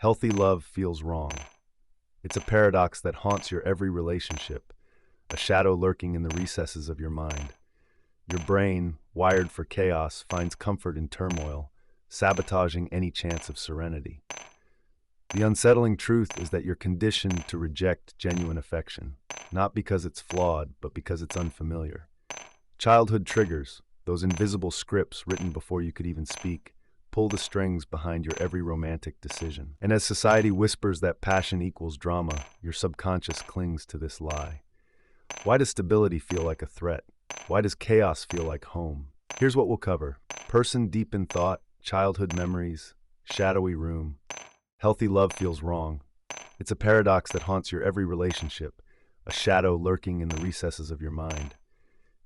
Healthy love feels wrong. It's a paradox that haunts your every relationship, a shadow lurking in the recesses of your mind. Your brain, wired for chaos, finds comfort in turmoil, sabotaging any chance of serenity. The unsettling truth is that you're conditioned to reject genuine affection, not because it's flawed, but because it's unfamiliar. Childhood triggers, those invisible scripts written before you could even speak, pull the strings behind your every romantic decision. And as society whispers that passion equals drama, your subconscious clings to this lie. Why does stability feel like a threat? Why does chaos feel like home? Here's what we'll cover. Person deep in thought, childhood memories, shadowy room. Healthy love feels wrong. It's a paradox that haunts your every relationship, a shadow lurking in the recesses of your mind.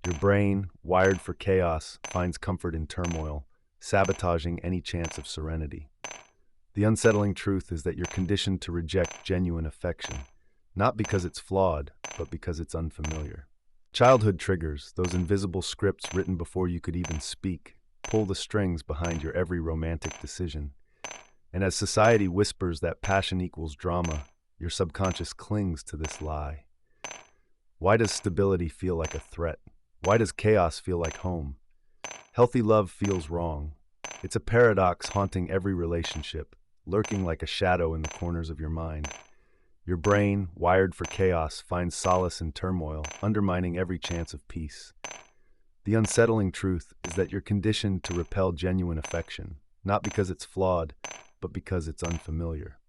Your brain, wired for chaos, finds comfort in turmoil, sabotaging any chance of serenity. The unsettling truth is that you're conditioned to reject genuine affection, not because it's flawed, but because it's unfamiliar. Childhood triggers, those invisible scripts written before you could even speak, pull the strings behind your every romantic decision. And as society whispers that passion equals drama, your subconscious clings to this lie. Why does stability feel like a threat? Why does chaos feel like home? Healthy love feels wrong. It's a paradox haunting every relationship, lurking like a shadow in the corners of your mind. Your brain, wired for chaos, finds solace in turmoil, undermining every chance of peace. The unsettling truth is that you're conditioned to repel genuine affection, not because it's flawed, but because it's unfamiliar.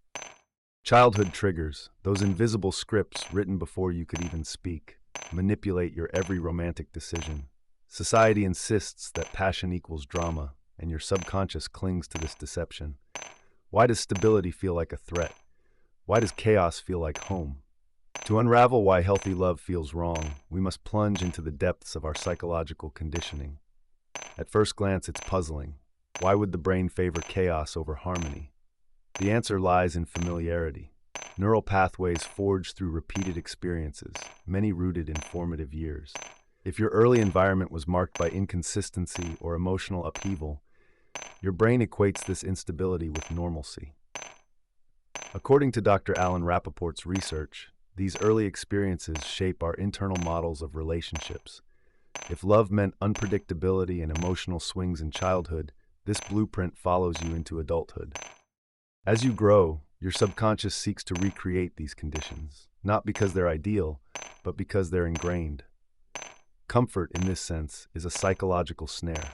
Childhood triggers, those invisible scripts written before you could even speak, manipulate your every romantic decision. Society insists that passion equals drama, and your subconscious clings to this deception. Why does stability feel like a threat? Why does chaos feel like home? To unravel why healthy love feels wrong, we must plunge into the depths of our psychological conditioning. At first glance, it's puzzling. Why would the brain favor chaos over harmony? The answer lies in familiarity. Neural pathways forged through repeated experiences, many rooted in formative years. If your early environment was marked by inconsistency or emotional upheaval, your brain equates this instability with normalcy. According to Dr. Alan Rappaport's research, these early experiences shape our internal models of relationships. If love meant unpredictability and emotional swings in childhood, this blueprint follows you into adulthood. As you grow, your subconscious seeks to recreate these conditions, not because they're ideal, but because they're ingrained. Comfort, in this sense, is a psychological snare.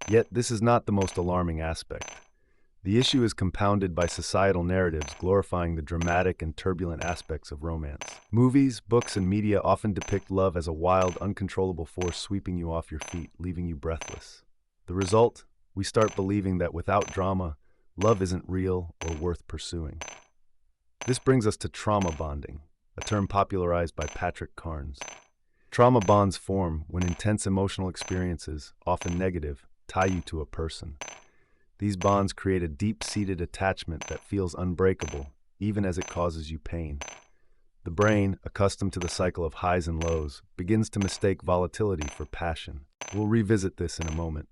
Yet, this is not the most alarming aspect. The issue is compounded by societal narratives glorifying the dramatic and turbulent aspects of romance. Movies, books, and media often depict love as a wild, uncontrollable force sweeping you off your feet, leaving you breathless. The result? We start believing that without drama, love isn't real or worth pursuing. This brings us to trauma bonding, a term popularized by Patrick Carnes. Trauma bonds form when intense emotional experiences, often negative, tie you to a person. These bonds create a deep-seated attachment that feels unbreakable, even as it causes you pain. The brain, accustomed to the cycle of highs and lows, begins to mistake volatility for passion. We'll revisit this in a moment.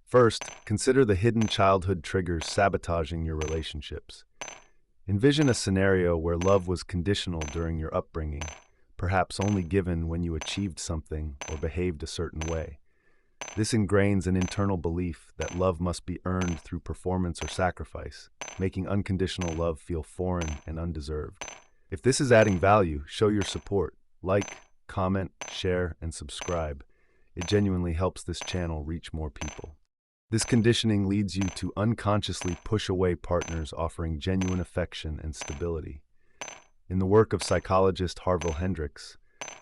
First, consider the hidden childhood triggers sabotaging your relationships. Envision a scenario where love was conditional during your upbringing, perhaps only given when you achieved something or behaved a certain way. This ingrains an internal belief that love must be earned through performance or sacrifice, making unconditional love feel foreign and undeserved. If this is adding value, show your support. Like, comment, share, and subscribe. It genuinely helps this channel reach more people. This conditioning leads you to unconsciously push away partners offering genuine affection and stability. In the work of psychologist Harville Hendricks,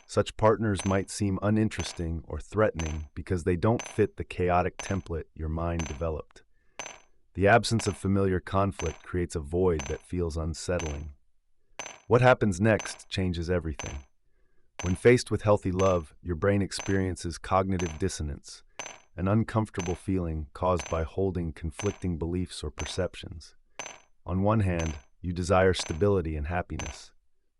such partners might seem uninteresting or threatening because they don't fit the chaotic template your mind developed. The absence of familiar conflict creates a void that feels unsettling. What happens next changes everything. When faced with healthy love, your brain experiences cognitive dissonance, an uncomfortable feeling caused by holding conflicting beliefs or perceptions. On one hand, you desire stability and happiness.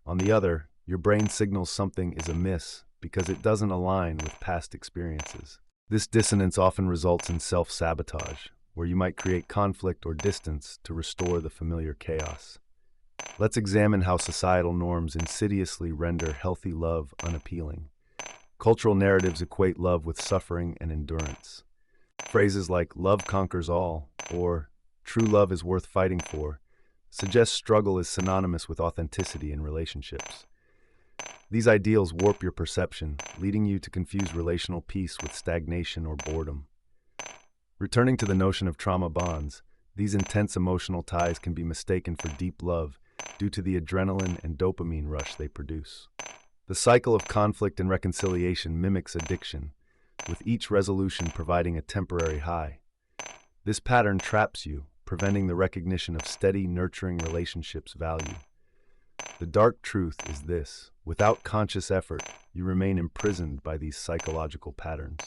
On the other, your brain signals something is amiss because it doesn't align with past experiences. This dissonance often results in self-sabotage, where you might create conflict or distance to restore the familiar chaos. Let's examine how societal norms insidiously render healthy love unappealing. Cultural narratives equate love with suffering and endurance. Phrases like "love conquers all" or "true love is worth fighting for" suggest struggle is synonymous with authenticity in relationships. These ideals warp your perception, leading you to confuse relational peace with stagnation or boredom. Returning to the notion of trauma bonds, these intense emotional ties can be mistaken for deep love due to the adrenaline and dopamine rush they produce. The cycle of conflict and reconciliation mimics addiction, with each resolution providing a temporary high. This pattern traps you, preventing the recognition of steady, nurturing relationships' value. The dark truth is this: without conscious effort, you remain imprisoned by these psychological patterns.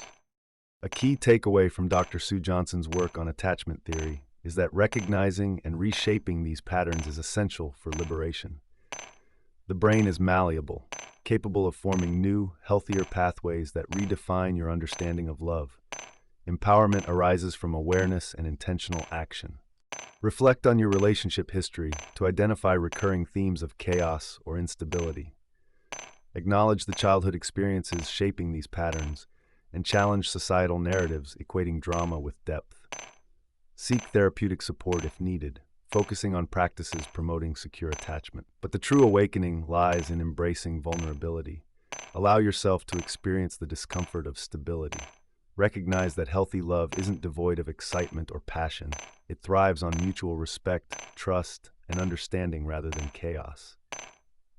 A key takeaway from Dr. Sue Johnson's work on attachment theory is that recognizing and reshaping these patterns is essential for liberation. The brain is malleable, capable of forming new, healthier pathways that redefine your understanding of love. Empowerment arises from awareness and intentional action. Reflect on your relationship history to identify recurring themes of chaos or instability. Acknowledge the childhood experiences shaping these patterns and challenge societal narratives equating drama with depth. Seek therapeutic support if needed, focusing on practices promoting secure attachment. But the true awakening lies in embracing vulnerability. Allow yourself to experience the discomfort of stability. Recognize that healthy love isn't devoid of excitement or passion. It thrives on mutual respect, trust, and understanding rather than chaos.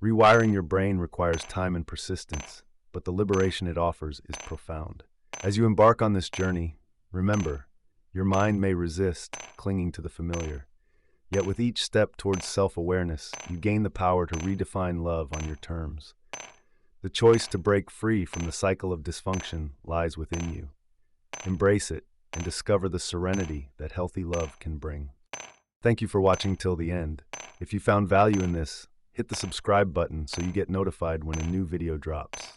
Rewiring your brain requires time and persistence, but the liberation it offers is profound. As you embark on this journey, remember, your mind may resist, clinging to the familiar. Yet with each step towards self-awareness, you gain the power to redefine love on your terms. The choice to break free from the cycle of dysfunction lies within you. Embrace it and discover the serenity that healthy love can bring. Thank you for watching till the end. If you found value in this, hit the subscribe button so you get notified when a new video drops.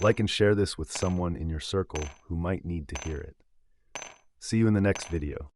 Like and share this with someone in your circle who might need to hear it. See you in the next video.